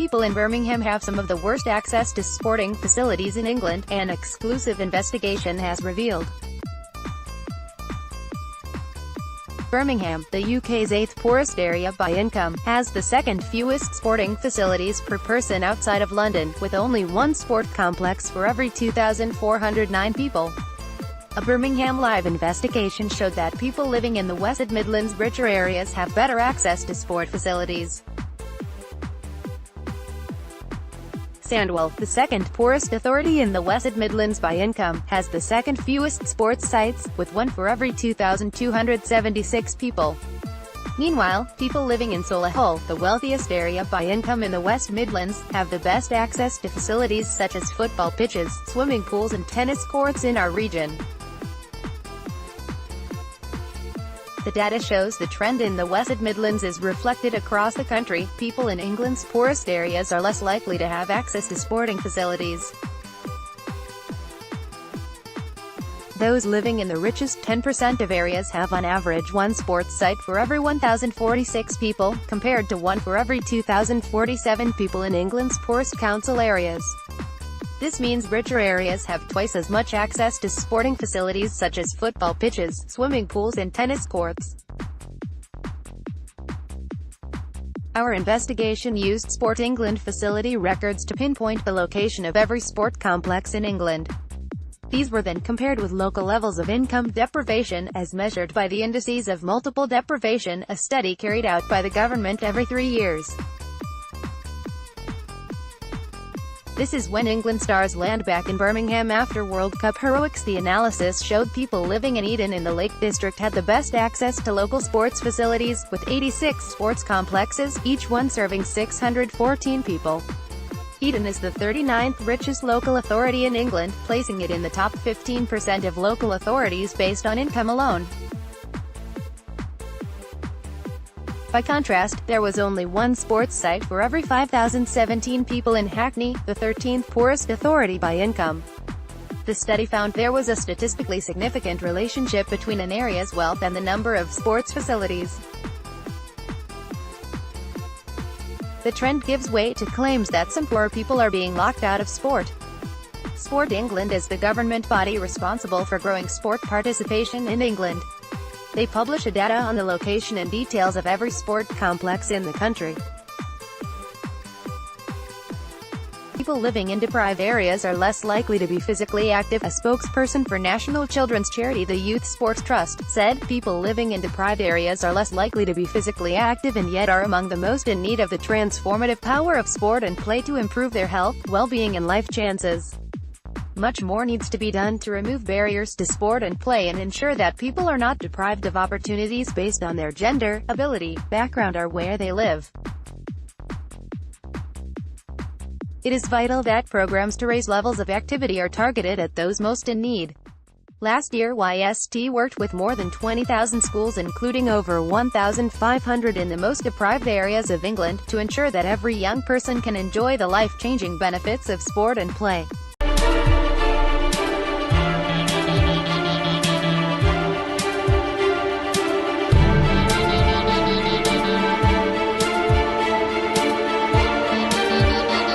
people in Birmingham have some of the worst access to sporting facilities in England, an exclusive investigation has revealed. Birmingham, the UK's 8th poorest area by income, has the second fewest sporting facilities per person outside of London, with only one sport complex for every 2,409 people. A BirminghamLive investigation showed that people living in the West Midlands richer areas have better access to sport facilities. Sandwell, the second-poorest authority in the West Midlands by income, has the second fewest sports sites, with one for every 2,276 people. Meanwhile, people living in Solihull, the wealthiest area by income in the West Midlands, have the best access to facilities such as football pitches, swimming pools and tennis courts in our region. The data shows the trend in the West Midlands is reflected across the country. People in England's poorest areas are less likely to have access to sporting facilities. Those living in the richest 10% of areas have on average one sports site for every 1,046 people, compared to one for every 2,047 people in England's poorest council areas. This means richer areas have twice as much access to sporting facilities such as football pitches, swimming pools and tennis courts. Our investigation used Sport England facility records to pinpoint the location of every sport complex in England. These were then compared with local levels of income deprivation, as measured by the indices of multiple deprivation, a study carried out by the government every 3 years. This is when England stars land back in Birmingham after World Cup heroics. The analysis showed people living in Eden in the Lake District had the best access to local sports facilities, with 86 sports complexes, each one serving 614 people. Eden is the 39th richest local authority in England, placing it in the top 15% of local authorities based on income alone. By contrast, there was only one sports site for every 5,017 people in Hackney, the 13th poorest authority by income. The study found there was a statistically significant relationship between an area's wealth and the number of sports facilities. The trend gives way to claims that some poor people are being locked out of sport. Sport England is the government body responsible for growing sport participation in England. They publish data on the location and details of every sport complex in the country. People living in deprived areas are less likely to be physically active. A spokesperson for national children's charity the Youth Sports Trust said, people living in deprived areas are less likely to be physically active and yet are among the most in need of the transformative power of sport and play to improve their health, well-being and life chances. Much more needs to be done to remove barriers to sport and play and ensure that people are not deprived of opportunities based on their gender, ability, background or where they live. It is vital that programs to raise levels of activity are targeted at those most in need. Last year YST worked with more than 20,000 schools including over 1,500 in the most deprived areas of England, to ensure that every young person can enjoy the life-changing benefits of sport and play.